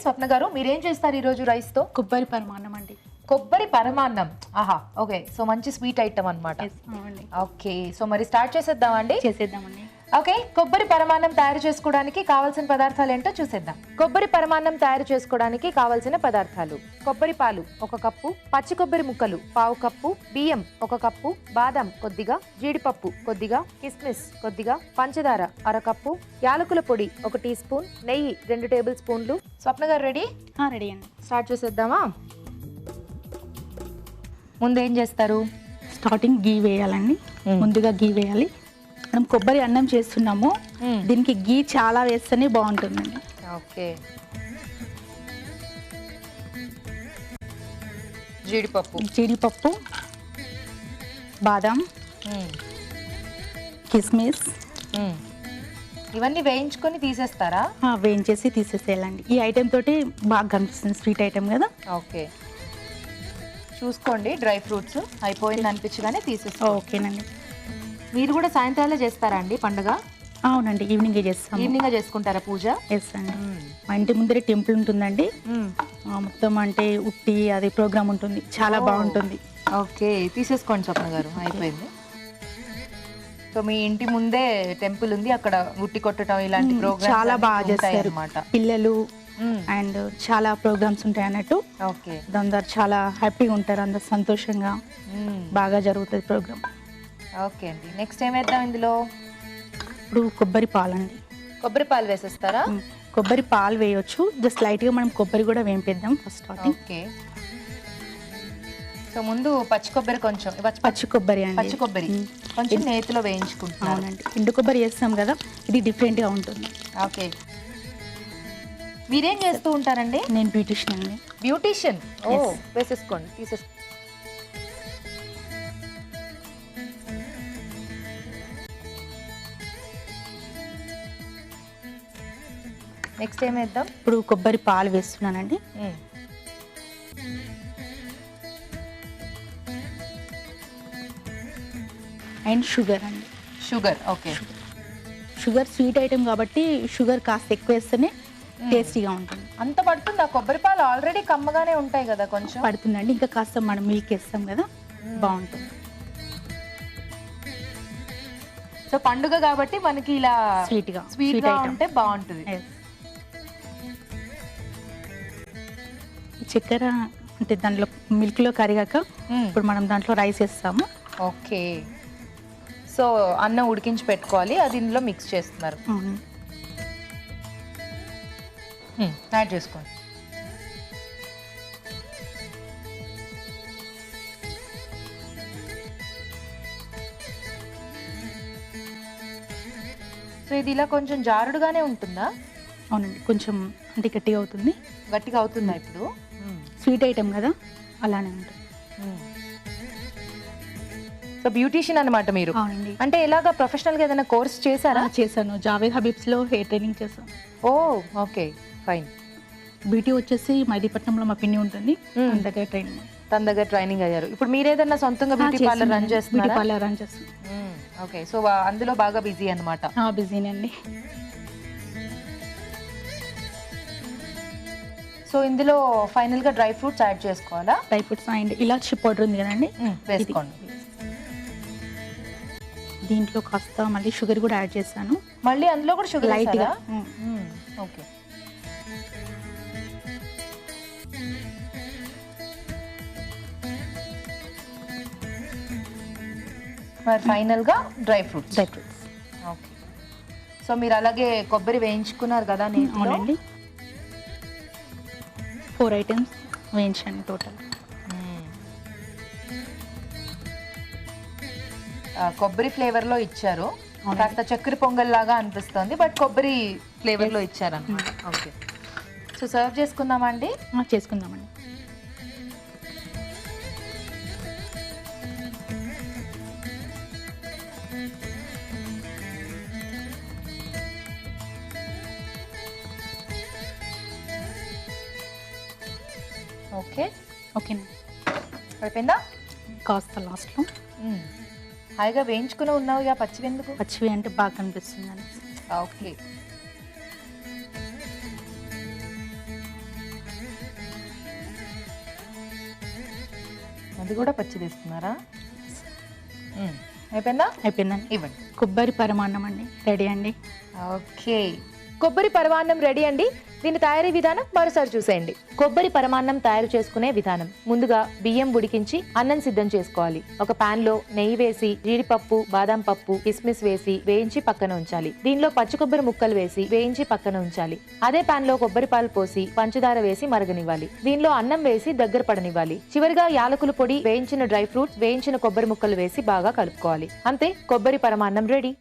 స్వప్న గారు మీరేం చేస్తారు ఈ రోజు రైస్ తో? కొబ్బరి పరమాన్నం అండి. కొబ్బరి పరమాన్నం. ఆహా, ఓకే. సో మంచి స్వీట్ ఐటమ్ అన్నమాట. ఓకే, సో మరి స్టార్ట్ చేసేద్దామండి. చేసేద్దామండి. ఓకే, కొబ్బరి పరమాన్నం తయారు చేసుకోవడానికి కావాల్సిన పదార్థాలు ఏంటో చూసేద్దాం. కొబ్బరి పరమాన్నం తయారు చేసుకోవడానికి కావాల్సిన పదార్థాలు: కొబ్బరి పాలు 1 కప్పు, పచ్చి కొబ్బరి ముక్కలు 1/2 కప్పు, బియ్యం 1 కప్పు, బాదం కొద్దిగా, జీడిపప్పు కొద్దిగా, కిస్మిస్ కొద్దిగా, పంచదార 1/2 కప్పు, యాలకుల పొడి 1 టీ స్పూన్, నెయ్యి 2 టేబుల్ స్పూన్లు. స్వప్న గారు రెడీ? రెడీ అండి. స్టార్ట్ చేసేద్దామా? ముందు ఏం చేస్తారు? స్టార్టింగ్ గీ వేయాలండి. ముందుగా గీ వేయాలి. మనం కొబ్బరి అన్నం చేస్తున్నాము, దీనికి గీ చాలా వేస్తేనే బాగుంటుందండి. ఓకే, జీడిపప్పు, బాదం, కిస్మిస్ ఇవన్నీ వేయించుకొని తీసేస్తారా? వేయించేసి తీసేసేయాలండి. ఈ ఐటెం తోటి బాగా కనిపిస్తుంది, స్వీట్ ఐటెం కదా. ఓకే, చూసుకోండి. డ్రై ఫ్రూట్స్ అయిపోయింది అనిపించగానే తీసేస్తాం. ఓకేనండి. మీరు కూడా సాయంత్రాలే చేస్తారా అండి పండుగ? అవునండి, ఈవినింగ్ చేస్తాం. ఈవినింగ్ చేసుకుంటారా పూజ? ఎస్ అండి. మా ఇంటి ముందరే టెంపుల్ ఉంటుందండి. మొత్తం అంటే ఉట్టి అది ప్రోగ్రామ్ ఉంటుంది, చాలా బాగుంటుంది. ఓకే, తీసేసుకోండి స్వప్న గారు, అయిపోయింది. సో మీ ఇంటి ముందే టెంపుల్ ఉంది, అక్కడ ఉట్టి కొట్టడం ఇలాంటి ప్రోగ్రామ్స్ చాలా బాగా చేస్తారు అన్నమాట. పిల్లలు అండ్ చాలా ప్రోగ్రామ్స్ ఉంటాయి అన్నట్టు. ఓకే, అందరు చాలా హ్యాపీగా ఉంటారు, అందరు సంతోషంగా బాగా జరుగుతుంది ప్రోగ్రామ్. ఓకే అండి, నెక్స్ట్ ఏం వేద్దాం ఇందులో? ఇప్పుడు కొబ్బరి పాలు అండి. కొబ్బరి పాలు వేసేస్తారా? కొబ్బరి పాలు వేయొచ్చు, జస్ట్ లైట్ గా మనం కొబ్బరి కూడా వేంపేద్దాం ఫస్ట్. ఓకే, సో ముందు పచ్చి కొబ్బరి కొంచెం, పచ్చి కొబ్బరి అండి. పచ్చి కొబ్బరి కొంచెం నేతిలో వేయించుకుంటున్నాం. అవునండి, ఎండు కొబ్బరి వేస్తాం కదా, ఇది డిఫరెంట్ గా ఉంటుంది. ఓకే, మీరేం చేస్తూ ఉంటారండి? నేను బ్యూటిషియన్ అండి. బ్యూటిషియన్. ఓ, వేసేసుకోండి, తీసేసుకోండి. నెక్స్ట్ ఏం వేద్దాం? ఇప్పుడు కొబ్బరి పాలు వేస్తున్నానండి. అండ్ షుగర్ అండి. Sugar. Okay, sugar sweet item కాబట్టి షుగర్ కాస్త ఎక్కువ వేస్తేనే టేస్టీగా ఉంటుంది. అంత పడుతుంది? ఆ కొబ్బరి పాలు ఆల్రెడీ కమ్మగానే ఉంటాయి కదా, కొంచెం పడుతుందండి. ఇంకా కాస్త మనం మిల్క్ వేస్తాం కదా, బాగుంటుంది. సో పండుగ కాబట్టి మనకి ఇలా స్వీట్ గా ఉంటే బాగుంటుంది. చక్కెర అంటే దాంట్లో మిల్క్ లో కరిగాక ఇప్పుడు మనం దాంట్లో రైస్ వేస్తాము. ఓకే, సో అన్నం ఉడికించి పెట్టుకోవాలి, అది ఇందులో మిక్స్ చేస్తున్నారు. యాడ్ చేసుకోండి. సో ఇది ఇలా కొంచెం జారుడుగానే ఉంటుందా? అవునండి, కొంచెం అంటే గట్టిగా అవుతుంది. గట్టిగా అవుతుందా ఇప్పుడు? స్వీట్ ఐటెం కదా, అలానే ఉంటుంది. సో బ్యూటిషియన్ అన్నమాట మీరు? అవునండి. అంటే ఎలాగా ప్రొఫెషనల్ గా ఏదైనా కోర్స్ చేశారా? చేశాను, జావేద్ హబీబ్స్ లో హెయిర్ ట్రైనింగ్ చేశాను. ఓ, ఓకే, ఫైన్. బ్యూటీ వచ్చేసి మైదీపట్నంలో మా పిన్ని ఉంటుంది, తన దగ్గర ట్రైనింగ్ అయ్యారు. ఇప్పుడు మీరు ఏదైనా సొంతంగా బ్యూటీ పార్లర్ రన్ చేస్తున్నారు? ఓకే, సో అందులో బాగా బిజీ అన్నమాట. బిజీనండి. సో ఇందులో ఫైనల్ గా డ్రై ఫ్రూట్స్ యాడ్ చేసుకోవాలా? Dry fruits and elaichi powder ఉంది కదండి, వేసుకోండి. దీంట్లో కాస్త మళ్ళీ షుగర్ కూడా యాడ్ చేశాను. మళ్ళీ అందులో కూడా షుగర్ లైట్ గా. ఓకే, మరి ఫైనల్ గా డ్రై ఫ్రూట్స్. ఓకే, సో మీరు అలాగే కొబ్బరి వేయించుకున్నారు కదా? అవునండి, 4 ఐటమ్స్ వేయించాను టోటల్. కొబ్బరి ఫ్లేవర్ లో ఇచ్చారు, కాస్త చక్కెర పొంగల్ లాగా అనిపిస్తుంది, బట్ కొబ్బరి ఫ్లేవర్ లో ఇచ్చారన్నమాట. ఓకే, సో సర్వ్ చేసుకుందామా అండి? చేసుకుందామండి. ఓకే, ఓకేనా, అయిపోయిందా? కాస్త లాస్ట్లో హాయిగా వేయించుకుని ఉన్నావుగా, పచ్చివి ఎందుకు? పచ్చివి అంటే బాగా కనిపిస్తుంది. ఓకే, అది కూడా పచ్చి తీస్తున్నారా? అయిపోయిందా? అయిపోయిందండి. ఇవ్వండి. కొబ్బరి పరమాన్నం అండి రెడీ అండి. ఓకే, కొబ్బరి పరమాన్నం రెడీ అండి. దీని తయారీ విధానం మరోసారి చూసేయండి. కొబ్బరి పరమాన్నం తయారు చేసుకునే విధానం: ముందుగా బియ్యం ఉడికించి అన్నం సిద్ధం చేసుకోవాలి. ఒక పాన్ లో నెయ్యి వేసి జీడిపప్పు, బాదం పప్పు, కిస్మిస్ వేసి వేయించి పక్కన ఉంచాలి. దీనిలో పచ్చి కొబ్బరి ముక్కలు వేసి వేయించి పక్కన ఉంచాలి. అదే పాన్ లో కొబ్బరి పాలు పోసి పంచదార వేసి మరగనివ్వాలి. దీనిలో అన్నం వేసి దగ్గర పడనివ్వాలి. చివరిగా యాలకుల పొడి, వేయించిన డ్రై ఫ్రూట్స్, వేయించిన కొబ్బరి ముక్కలు వేసి బాగా కలుపుకోవాలి. అంతే, కొబ్బరి పరమాన్నం రెడీ.